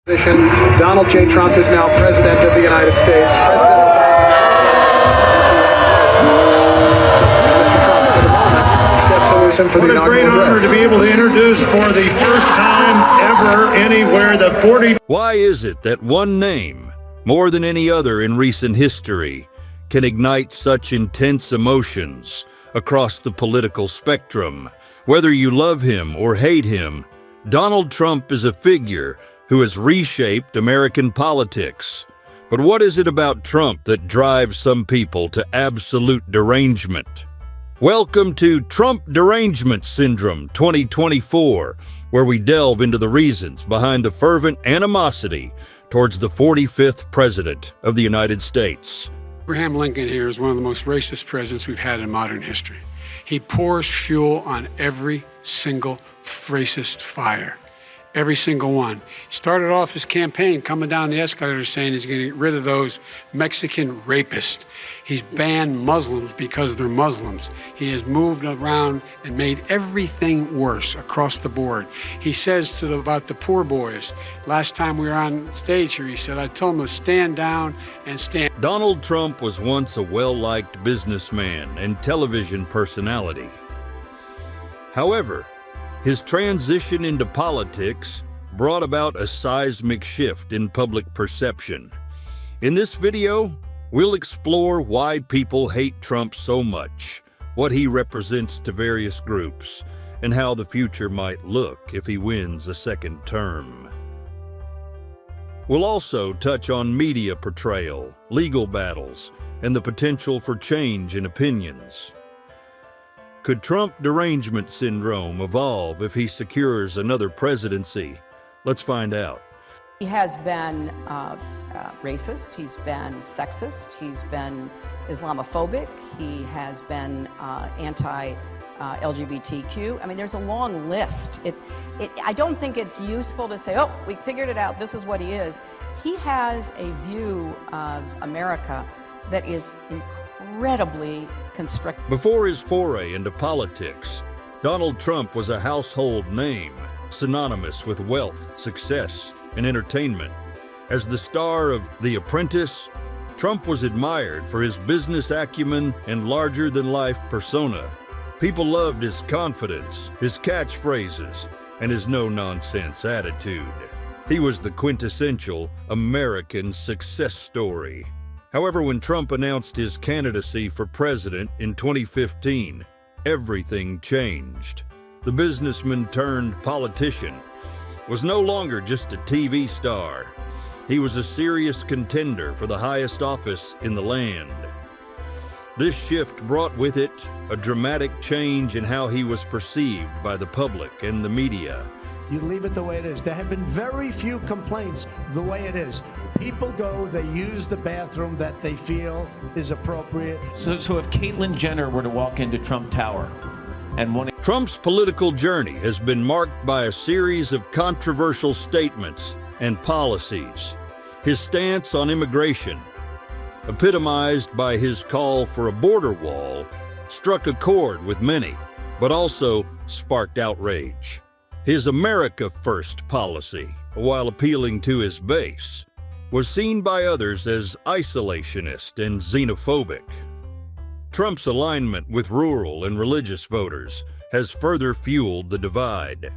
Donald J. Trump is now President of the United States. President Mr. Trump, for the moment, steps away from the What a great honor to be able to introduce for the first time ever anywhere the 40... Why is it that one name, more than any other in recent history, can ignite such intense emotions across the political spectrum? Whether you love him or hate him, Donald Trump is a figure who has reshaped American politics. But what is it about Trump that drives some people to absolute derangement? Welcome to Trump Derangement Syndrome 2024, where we delve into the reasons behind the fervent animosity towards the 45th President of the United States. Abraham Lincoln here is one of the most racist presidents we've had in modern history. He pours fuel on every single racist fire. Every single one. He started off his campaign coming down the escalator saying he's going to get rid of those Mexican rapists. He's banned Muslims because they're Muslims. He has moved around and made everything worse across the board. He says about the poor boys. Last time we were on stage here, he said, I told them to stand down and stand. Donald Trump was once a well-liked businessman and television personality. However, his transition into politics brought about a seismic shift in public perception. In this video, we'll explore why people hate Trump so much, what he represents to various groups, and how the future might look if he wins a second term. We'll also touch on media portrayal, legal battles, and the potential for change in opinions. Could Trump derangement syndrome evolve if he secures another presidency? Let's find out. He has been racist, he's been sexist, he's been Islamophobic, he has been anti-LGBTQ. I mean, there's a long list. I don't think it's useful to say, oh, we figured it out, this is what he is. He has a view of America that is incredibly constricted. Before his foray into politics, Donald Trump was a household name, synonymous with wealth, success, and entertainment. As the star of The Apprentice, Trump was admired for his business acumen and larger-than-life persona. People loved his confidence, his catchphrases, and his no-nonsense attitude. He was the quintessential American success story. However, when Trump announced his candidacy for president in 2015, everything changed. The businessman turned politician was no longer just a TV star. He was a serious contender for the highest office in the land. This shift brought with it a dramatic change in how he was perceived by the public and the media. You leave it the way it is. There have been very few complaints the way it is. People go, they use the bathroom that they feel is appropriate. So if Caitlyn Jenner were to walk into Trump Tower and Trump's political journey has been marked by a series of controversial statements and policies. His stance on immigration, epitomized by his call for a border wall, struck a chord with many, but also sparked outrage. His America First policy, while appealing to his base, was seen by others as isolationist and xenophobic. Trump's alignment with rural and religious voters has further fueled the divide.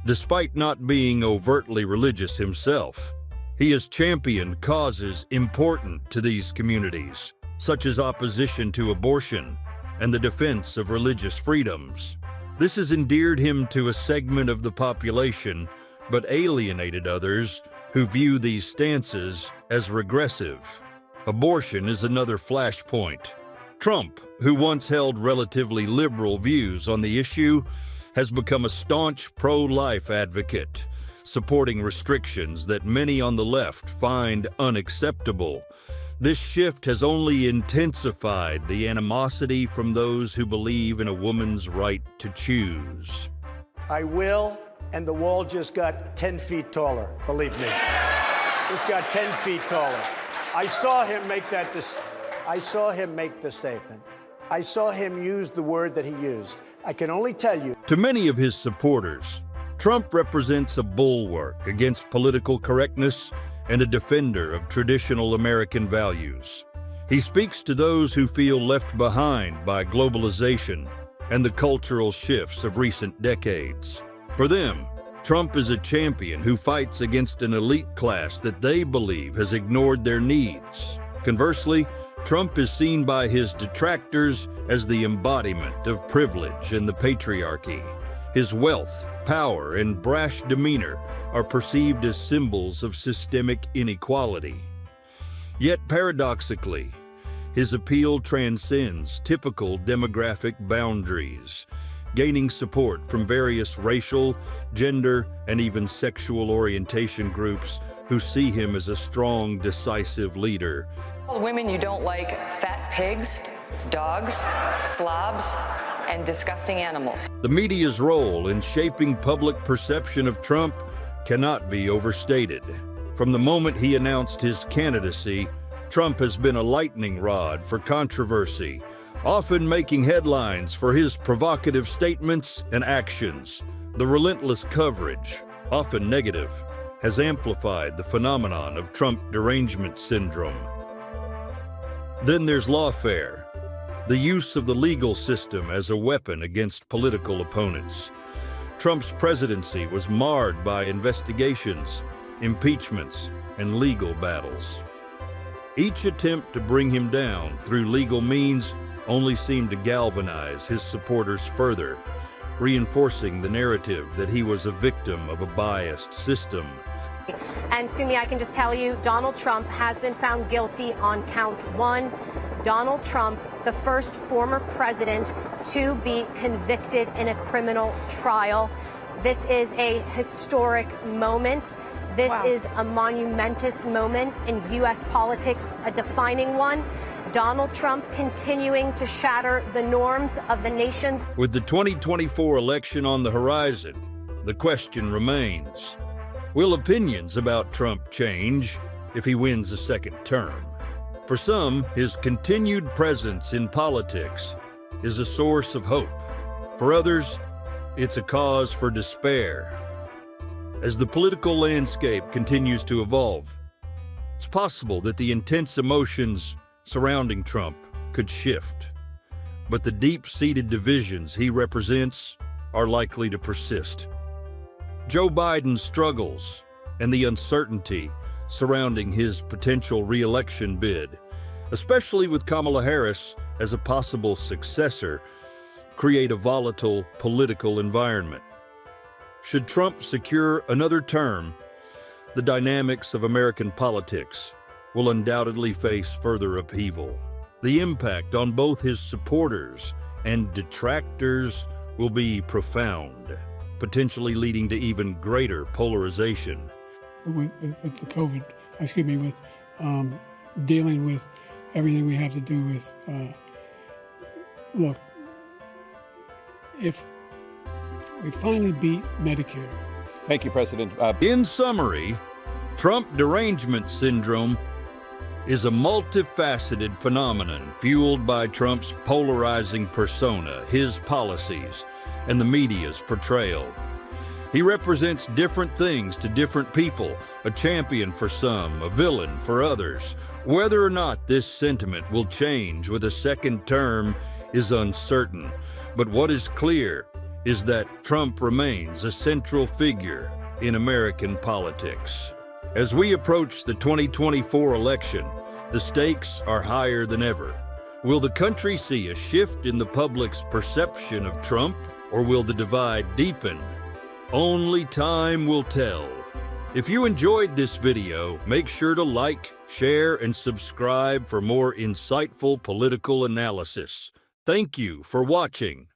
Despite not being overtly religious himself, he has championed causes important to these communities, such as opposition to abortion and the defense of religious freedoms. This has endeared him to a segment of the population, but alienated others who view these stances as regressive. Abortion is another flashpoint. Trump, who once held relatively liberal views on the issue, has become a staunch pro-life advocate, supporting restrictions that many on the left find unacceptable. This shift has only intensified the animosity from those who believe in a woman's right to choose. I will, and the wall just got 10 feet taller, believe me. Just got 10 feet taller. I saw him make the statement. I saw him use the word that he used. I can only tell you. To many of his supporters, Trump represents a bulwark against political correctness and a defender of traditional American values. He speaks to those who feel left behind by globalization and the cultural shifts of recent decades. For them, Trump is a champion who fights against an elite class that they believe has ignored their needs. Conversely, Trump is seen by his detractors as the embodiment of privilege and the patriarchy. His wealth, power, and brash demeanor are perceived as symbols of systemic inequality. Yet paradoxically, his appeal transcends typical demographic boundaries, gaining support from various racial, gender, and even sexual orientation groups who see him as a strong, decisive leader. Women, you don't like fat pigs, dogs, slobs, and disgusting animals. The media's role in shaping public perception of Trump cannot be overstated. From the moment he announced his candidacy, Trump has been a lightning rod for controversy, often making headlines for his provocative statements and actions. The relentless coverage, often negative, has amplified the phenomenon of Trump derangement syndrome. Then there's lawfare, the use of the legal system as a weapon against political opponents. Trump's presidency was marred by investigations, impeachments, and legal battles. Each attempt to bring him down through legal means only seemed to galvanize his supporters further, reinforcing the narrative that he was a victim of a biased system. And Sumi, I can just tell you, Donald Trump has been found guilty on count 1. Donald Trump, the first former president to be convicted in a criminal trial. This is a historic moment. This is a monumentous moment in U.S. politics, a defining one. Donald Trump continuing to shatter the norms of the nation's. With the 2024 election on the horizon, the question remains, will opinions about Trump change if he wins a second term? For some, his continued presence in politics is a source of hope. For others, it's a cause for despair. As the political landscape continues to evolve, it's possible that the intense emotions surrounding Trump could shift, but the deep-seated divisions he represents are likely to persist. Joe Biden's struggles and the uncertainty surrounding his potential re-election bid, especially with Kamala Harris as a possible successor, create a volatile political environment. Should Trump secure another term, the dynamics of American politics will undoubtedly face further upheaval. The impact on both his supporters and detractors will be profound, potentially leading to even greater polarization. With the COVID, with dealing with everything we have to do with, look, if we finally beat Medicare. Thank you, President. In summary, Trump derangement syndrome is a multifaceted phenomenon fueled by Trump's polarizing persona, his policies, and the media's portrayal. He represents different things to different people, a champion for some, a villain for others. Whether or not this sentiment will change with a second term is uncertain, but what is clear is that Trump remains a central figure in American politics. As we approach the 2024 election, the stakes are higher than ever. Will the country see a shift in the public's perception of Trump, or will the divide deepen? Only time will tell. If you enjoyed this video, make sure to like, share, and subscribe for more insightful political analysis. Thank you for watching.